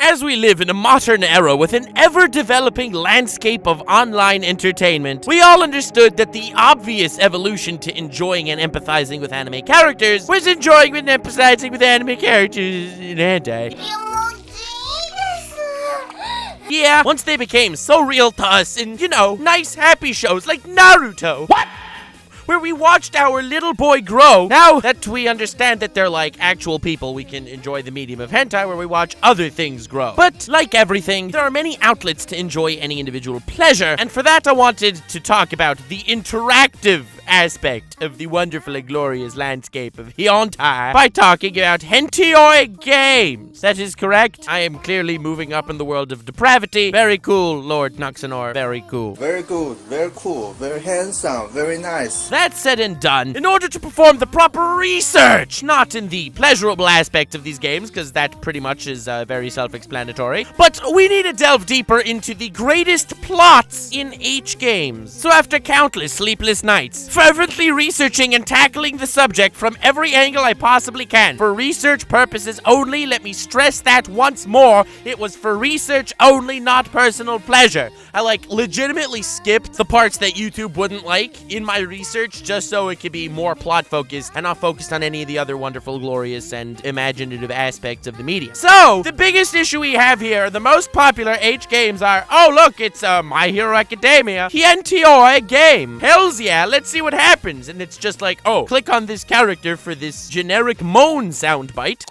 As we live in a modern era with an ever-developing landscape of online entertainment, we all understood that the obvious evolution to enjoying and empathizing with anime characters was enjoying and empathizing with anime characters in hentai. Yeah, once they became so real to us in, nice happy shows like Naruto. What? Where we watched our little boy grow. Now that we understand that they're like actual people, we can enjoy the medium of hentai where we watch other things grow. But like everything, there are many outlets to enjoy any individual pleasure, and for that I wanted to talk about the interactive aspect of the wonderful and glorious landscape of 𝐻𝗇NTA𝐼 by talking about hentai games. That is correct. I am clearly moving up in the world of depravity. Very cool, Lord Nuxanor. Very cool. Very good, very cool, very handsome, very nice. That said and done, in order to perform the proper research, not in the pleasurable aspect of these games, because that pretty much is very self-explanatory, but we need to delve deeper into the greatest plots in H games. So after countless sleepless nights, fervently researching and tackling the subject from every angle I possibly can, for research purposes only, let me stress that once more, it was for research only, not personal pleasure. I legitimately skipped the parts that YouTube wouldn't like in my research just so it could be more plot focused and not focused on any of the other wonderful, glorious, and imaginative aspects of the media. So, the biggest issue we have here, the most popular H games are, oh look, it's My Hero Academia, 𝐻𝗇NTA𝐼 game. Hells yeah, let's see what happens. And it's just like, oh, click on this character for this generic moan soundbite.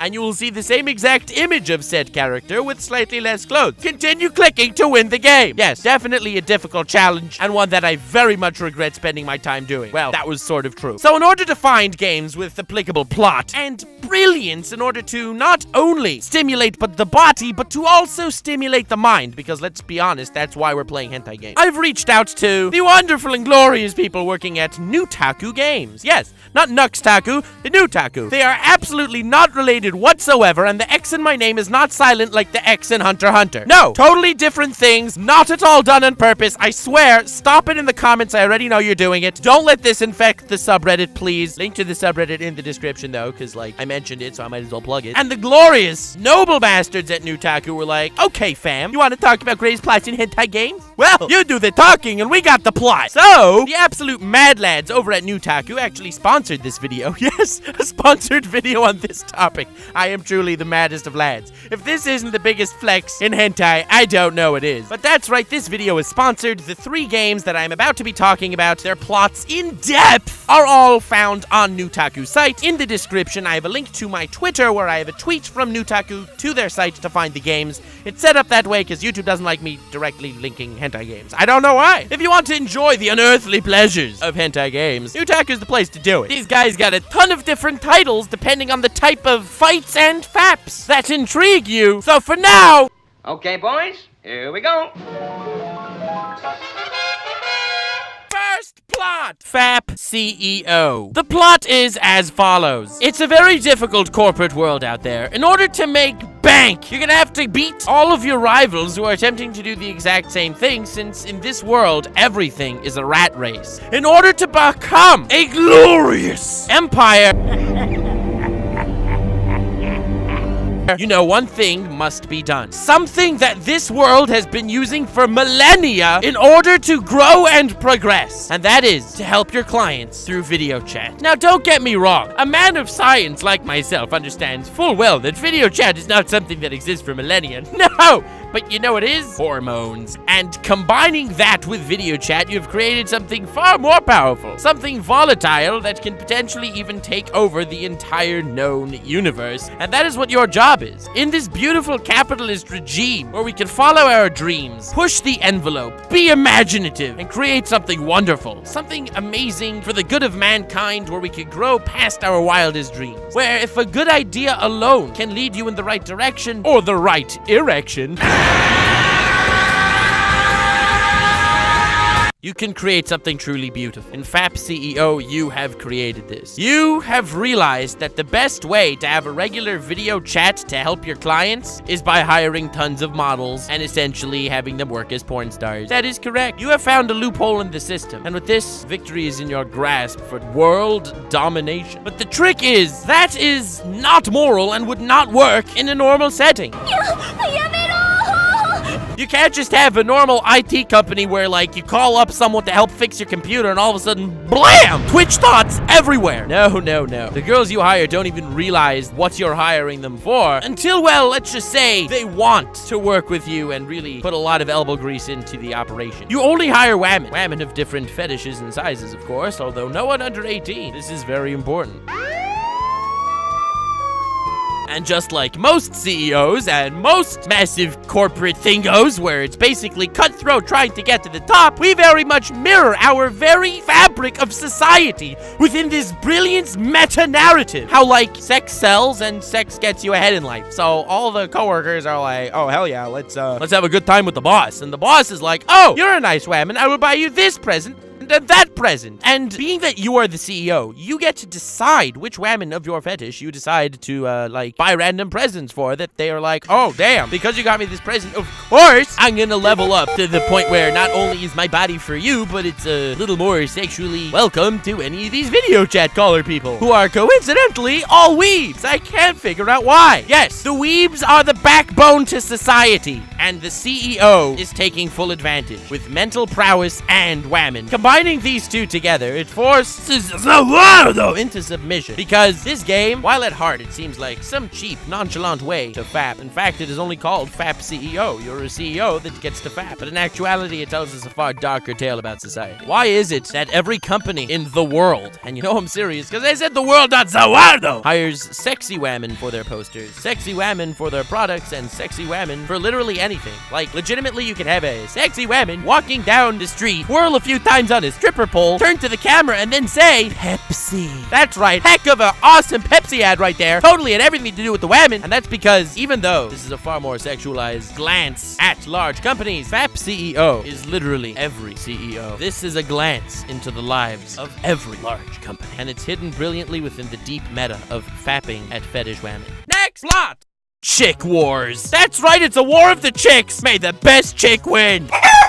And you will see the same exact image of said character with slightly less clothes. Continue clicking to win the game. Yes, definitely a difficult challenge, and one that I very much regret spending my time doing. Well, that was sort of true. So in order to find games with applicable plot and brilliance, in order to not only stimulate the body, but to also stimulate the mind, because let's be honest, that's why we're playing hentai games, I've reached out to the wonderful and glorious people working at Nutaku Games. Yes, not Nuxtaku, the Nutaku. They are absolutely not related whatsoever, and the X in my name is not silent like the X in Hunter x Hunter. No, totally different things, not at all done on purpose. I swear, stop it in the comments. I already know you're doing it. Don't let this infect the subreddit, please. Link to the subreddit in the description, though, because, I mentioned it, so I might as well plug it. And the glorious, noble bastards at Nutaku were like, okay, fam, you want to talk about greatest plots in hentai games? Well, you do the talking, and we got the plot. So, the absolute mad lads over at Nutaku actually sponsored this video. Yes, a sponsored video on this topic. I am truly the maddest of lads. If this isn't the biggest flex in hentai, I don't know what is. But that's right, this video is sponsored. The 3 games that I'm about to be talking about, their plots in depth, are all found on Nutaku's site. In the description, I have a link to my Twitter where I have a tweet from Nutaku to their site to find the games. It's set up that way because YouTube doesn't like me directly linking hentai games. I don't know why. If you want to enjoy the unearthly pleasures of hentai games, Nutaku's the place to do it. These guys got a ton of different titles depending on the type of fights and faps that intrigue you. So for now... Okay, boys, here we go. First plot. FAP CEO. The plot is as follows. It's a very difficult corporate world out there. In order to make bank, you're gonna have to beat all of your rivals who are attempting to do the exact same thing, since in this world, everything is a rat race. In order to become a glorious empire... one thing must be done. Something that this world has been using for millennia in order to grow and progress. And that is to help your clients through video chat. Now, don't get me wrong. A man of science like myself understands full well that video chat is not something that exists for millennia. No! But you know what is? Hormones. And combining that with video chat, you've created something far more powerful. Something volatile that can potentially even take over the entire known universe. And that is what your job is. In this beautiful capitalist regime where we can follow our dreams, push the envelope, be imaginative, and create something wonderful. Something amazing for the good of mankind where we can grow past our wildest dreams. Where if a good idea alone can lead you in the right direction, or the right erection... You can create something truly beautiful. In FAP CEO, you have created this. You have realized that the best way to have a regular video chat to help your clients is by hiring tons of models and essentially having them work as porn stars. That is correct. You have found a loophole in the system, and with this, victory is in your grasp for world domination. But the trick is, that is not moral and would not work in a normal setting. You can't just have a normal IT company where, like, you call up someone to help fix your computer and all of a sudden, blam! Twitch thoughts everywhere. No. The girls you hire don't even realize what you're hiring them for until, well, let's just say they want to work with you and really put a lot of elbow grease into the operation. You only hire women. Women have different fetishes and sizes, of course, although no one under 18. This is very important. And just like most CEOs and most massive corporate thingos where it's basically cutthroat trying to get to the top, we very much mirror our very fabric of society within this brilliant meta-narrative. How, like, sex sells and sex gets you ahead in life. So all the coworkers are like, oh, hell yeah, let's have a good time with the boss. And the boss is like, oh, you're a nice woman, I will buy you this present and that present. And being that you are the CEO, you get to decide which women of your fetish you decide to, like, buy random presents for that they are like, oh, damn, because you got me this present, of course, I'm gonna level up to the point where not only is my body for you, but it's a little more sexually welcome to any of these video chat caller people who are coincidentally all weebs. I can't figure out why. Yes, the weebs are the backbone to society, and the CEO is taking full advantage with mental prowess and women. Combining these two together, it forces Eduardo into submission. Because this game, while at heart it seems like some cheap, nonchalant way to FAP, in fact it is only called FAP CEO. You're a CEO that gets to FAP. But in actuality, it tells us a far darker tale about society. Why is it that every company in the world, and you know I'm serious because I said the world, not Eduardo, hires sexy women for their posters, sexy women for their products, and sexy women for literally anything. Like, legitimately, you could have a sexy woman walking down the street, whirl a few times on a stripper pole, turn to the camera, and then say, Pepsi. That's right. Heck of an awesome Pepsi ad right there. Totally had everything to do with the women. And that's because even though this is a far more sexualized glance at large companies, FAP CEO is literally every CEO. This is a glance into the lives of every large company. And it's hidden brilliantly within the deep meta of fapping at fetish women. Next plot! Chick wars. That's right, it's a war of the chicks. May the best chick win.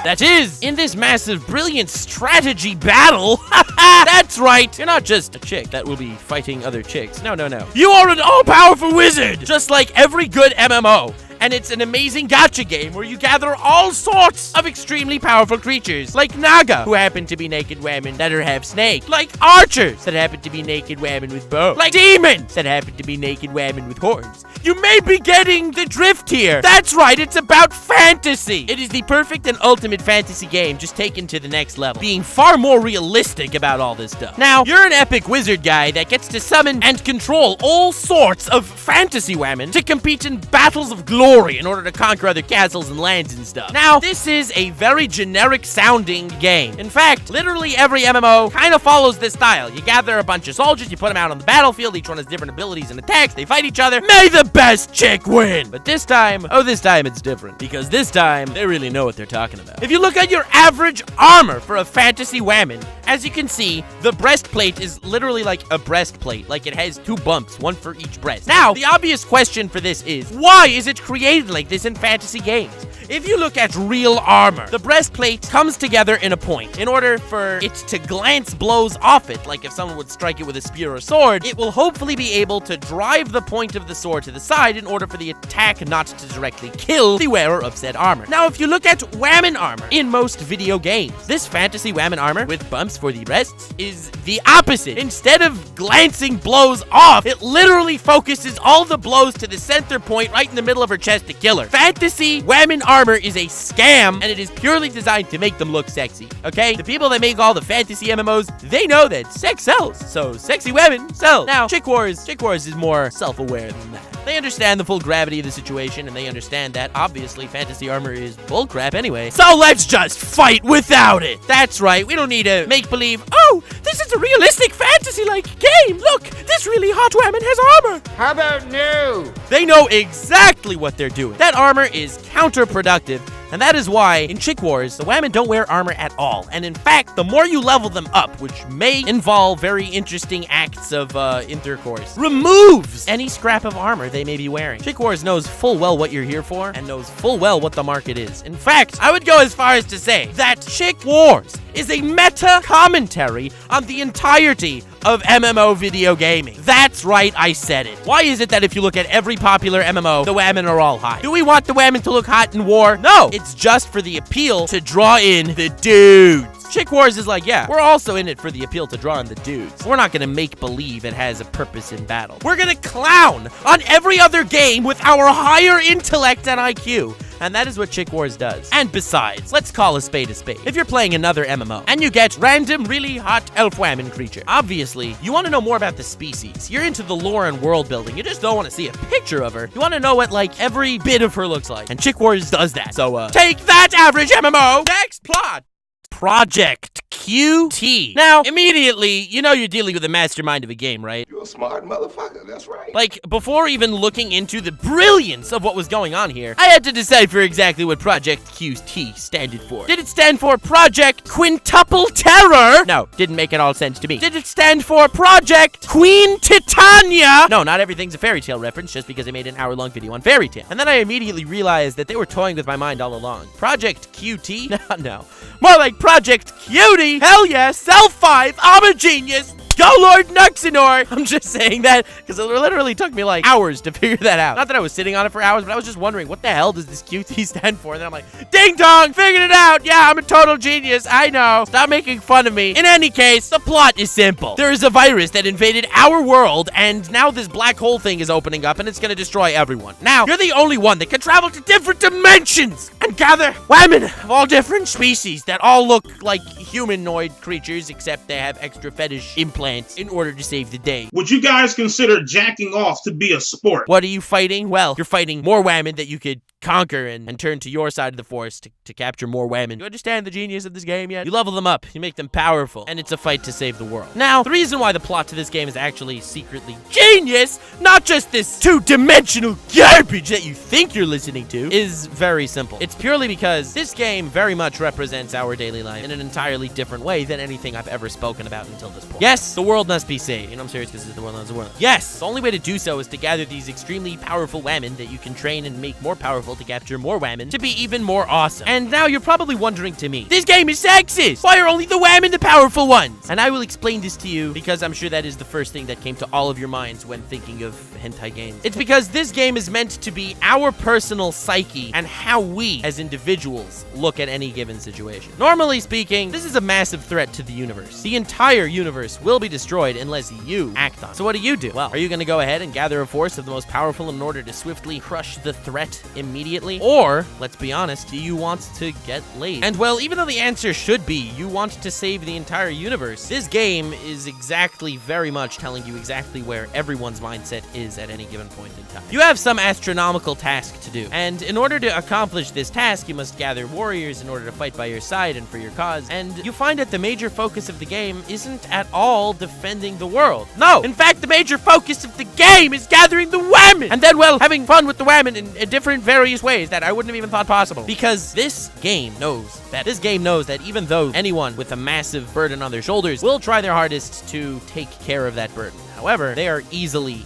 That is, in this massive, brilliant strategy battle, that's right, you're not just a chick that will be fighting other chicks. No. You are an all-powerful wizard, just like every good MMO. And it's an amazing gacha game where you gather all sorts of extremely powerful creatures, like Naga, who happen to be naked women that are half snake, like archers that happen to be naked women with bows, like demons that happen to be naked women with horns. You may be getting the drift here. That's right, it's about fantasy. It is the perfect and ultimate fantasy game, just taken to the next level, being far more realistic about all this stuff. Now, you're an epic wizard guy that gets to summon and control all sorts of fantasy women to compete in battles of glory in order to conquer other castles and lands and stuff. Now, this is a very generic sounding game. In fact, literally every MMO kind of follows this style. You gather a bunch of soldiers, you put them out on the battlefield, each one has different abilities and attacks, they fight each other. May the best chick win! But this time it's different. Because this time, they really know what they're talking about. If you look at your average armor for a fantasy woman, as you can see, the breastplate is literally like a breastplate. Like it has 2 bumps, 1 for each breast. Now, the obvious question for this is, why is it created like this in fantasy games? If you look at real armor, the breastplate comes together in a point. In order for it to glance blows off it, like if someone would strike it with a spear or sword, it will hopefully be able to drive the point of the sword to the side in order for the attack not to directly kill the wearer of said armor. Now, if you look at women armor in most video games, this fantasy women armor with bumps for the breasts is the opposite. Instead of glancing blows off, it literally focuses all the blows to the center point right in the middle of her chest to kill her. Fantasy women armor is a scam, and it is purely designed to make them look sexy, okay? The people that make all the fantasy MMOs, they know that sex sells, so sexy women sell. Now, Chick Wars is more self-aware than that. They understand the full gravity of the situation, and they understand that, obviously, fantasy armor is bullcrap anyway. So let's just fight without it! That's right, we don't need to make-believe, oh, this is a realistic fantasy-like game! Look, this really hot woman has armor! How about no? They know exactly what they're doing. That armor is counterproductive And that is why, in Chick Wars, the women don't wear armor at all. And in fact, the more you level them up, which may involve very interesting acts of intercourse, removes any scrap of armor they may be wearing. Chick Wars knows full well what you're here for, and knows full well what the market is. In fact, I would go as far as to say that Chick Wars is a meta commentary on the entirety of MMO video gaming. That's right, I said it. Why is it that if you look at every popular MMO, the women are all hot? Do we want the women to look hot in war? No, it's just for the appeal to draw in the dudes. Chick Wars is like, yeah, we're also in it for the appeal to draw in the dudes. We're not gonna make believe it has a purpose in battle. We're gonna clown on every other game with our higher intellect and IQ. And that is what Chick Wars does. And besides, let's call a spade a spade. If you're playing another MMO and you get random, really hot elf woman creature, obviously, you want to know more about the species. You're into the lore and world building. You just don't want to see a picture of her. You want to know what, like, every bit of her looks like. And Chick Wars does that. So, take that, average MMO! Next plot! Project QT. Now, immediately, you know you're dealing with the mastermind of a game, right? You're a smart motherfucker, that's right. Like, before even looking into the brilliance of what was going on here, I had to decipher exactly what Project QT stood for. Did it stand for Project Quintuple Terror? No, didn't make it all sense to me. Did it stand for Project Queen Titania? No, not everything's a fairy tale reference just because I made an hour-long video on fairy tale. And then I immediately realized that they were toying with my mind all along. Project QT? No. More like Project Cutie! Hell yeah, Self 5, I'm a genius! Go Lord Nuxanor! I'm just saying that because it literally took me like hours to figure that out. Not that I was sitting on it for hours, but I was just wondering, what the hell does this QT stand for? And then I'm like, ding dong, figured it out! Yeah, I'm a total genius, I know. Stop making fun of me. In any case, the plot is simple. There is a virus that invaded our world, and now this black hole thing is opening up, and it's gonna destroy everyone. Now, you're the only one that can travel to different dimensions and gather women of all different species that all look like humanoid creatures, except they have extra fetish implants in order to save the day. Would you guys consider jacking off to be a sport? What are you fighting? Well, you're fighting more women that you could conquer and turn to your side of the force to capture more women. You understand the genius of this game yet? You level them up, you make them powerful, and it's a fight to save the world. Now, the reason why the plot to this game is actually secretly genius, not just this two-dimensional garbage that you think you're listening to, is very simple. It's purely because this game very much represents our daily life in an entirely different way than anything I've ever spoken about until this point. Yes, the world must be saved. You know, I'm serious because the world knows the world. Yes, the only way to do so is to gather these extremely powerful women that you can train and make more powerful to capture more women to be even more awesome. And now you're probably wondering to me, this game is sexist! Why are only the women the powerful ones? And I will explain this to you because I'm sure that is the first thing that came to all of your minds when thinking of hentai games. It's because this game is meant to be our personal psyche and how we, as individuals, look at any given situation. Normally speaking, this is a massive threat to the universe. The entire universe will be destroyed unless you act on it. So what do? Well, are you gonna go ahead and gather a force of the most powerful in order to swiftly crush the threat immediately? Or, let's be honest, do you want to get laid? And well, even though the answer should be you want to save the entire universe, this game is exactly very much telling you exactly where everyone's mindset is at any given point in time. You have some astronomical task to do, and in order to accomplish this task, you must gather warriors in order to fight by your side and for your cause, and you find that the major focus of the game isn't at all defending the world. No! In fact, the major focus of the game is gathering the women! And then, well, having fun with the women in different various ways that I wouldn't have even thought possible. Because this game knows that. This game knows that even though anyone with a massive burden on their shoulders will try their hardest to take care of that burden. However, they are easily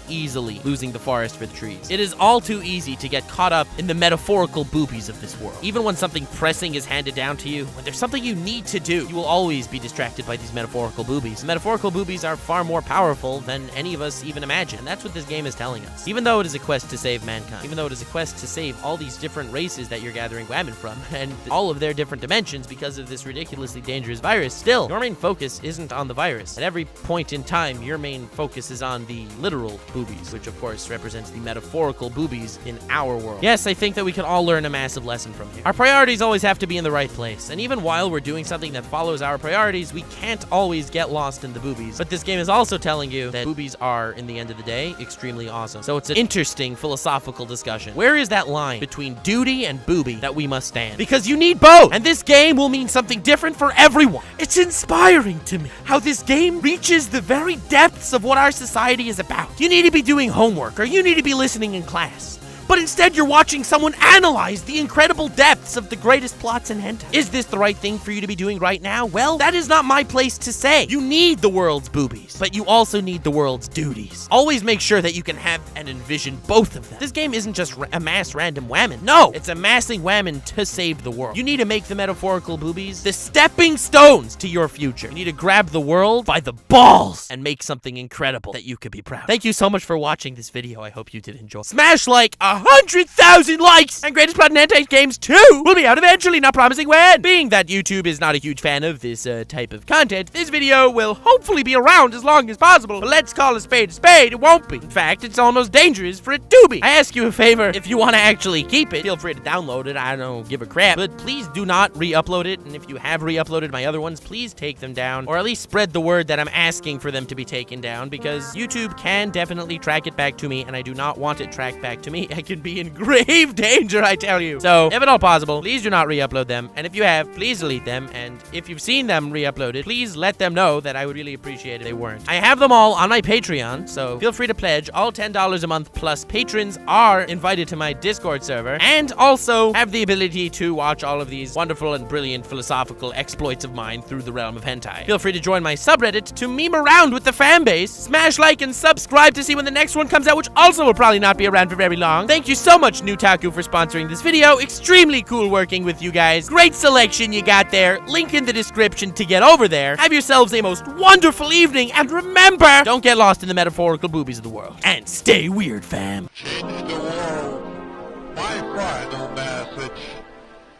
losing the forest for the trees. It is all too easy to get caught up in the metaphorical boobies of this world. Even when something pressing is handed down to you, when there's something you need to do, you will always be distracted by these metaphorical boobies. The metaphorical boobies are far more powerful than any of us even imagine, and that's what this game is telling us. Even though it is a quest to save mankind, even though it is a quest to save all these different races that you're gathering women from, and all of their different dimensions because of this ridiculously dangerous virus, still, your main focus isn't on the virus. At every point in time, your main focus is on the literal boobies, which of course represents the metaphorical boobies in our world. Yes, I think that we can all learn a massive lesson from here. Our priorities always have to be in the right place, and even while we're doing something that follows our priorities, we can't always get lost in the boobies. But this game is also telling you that boobies are, in the end of the day, extremely awesome. So it's an interesting philosophical discussion. Where is that line between duty and booby that we must stand? Because you need both, and this game will mean something different for everyone. It's inspiring to me how this game reaches the very depths of what our society is about. You need to be doing homework, or you need to be listening in class. but instead you're watching someone analyze the incredible depths of the greatest plots in hentai. Is this the right thing for you to be doing right now? Well, that is not my place to say. You need the world's boobies, but you also need the world's duties. Always make sure that you can have and envision both of them. This game isn't just amass random whammon. No, it's amassing whammon to save the world. You need to make the metaphorical boobies the stepping stones to your future. You need to grab the world by the balls and make something incredible that you could be proud. Thank you so much for watching this video. I hope you did enjoy. Smash like 100,000 likes, and Greatest Plot in Hentai Games 2 will be out eventually, not promising when. Being that YouTube is not a huge fan of this type of content, this video will hopefully be around as long as possible, but let's call a spade, it won't be. In fact, it's almost dangerous for it to be. I ask you a favor, if you want to actually keep it, feel free to download it, I don't give a crap, but please do not re-upload it, and if you have re-uploaded my other ones, please take them down, or at least spread the word that I'm asking for them to be taken down, because YouTube can definitely track it back to me, and I do not want it tracked back to me. I can be in grave danger, I tell you. So, if at all possible, please do not re-upload them, and if you have, please delete them, and if you've seen them re-uploaded, please let them know that I would really appreciate it if they weren't. I have them all on my Patreon, so feel free to pledge. All $10 a month plus patrons are invited to my Discord server, and also have the ability to watch all of these wonderful and brilliant philosophical exploits of mine through the realm of hentai. Feel free to join my subreddit to meme around with the fan base. Smash like and subscribe to see when the next one comes out, which also will probably not be around for very long. Thank you so much, Nutaku, for sponsoring this video. Extremely cool working with you guys. Great selection you got there. Link in the description to get over there. Have yourselves a most wonderful evening, and remember, don't get lost in the metaphorical boobies of the world. And stay weird, fam. Change the world. My final message.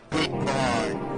Goodbye.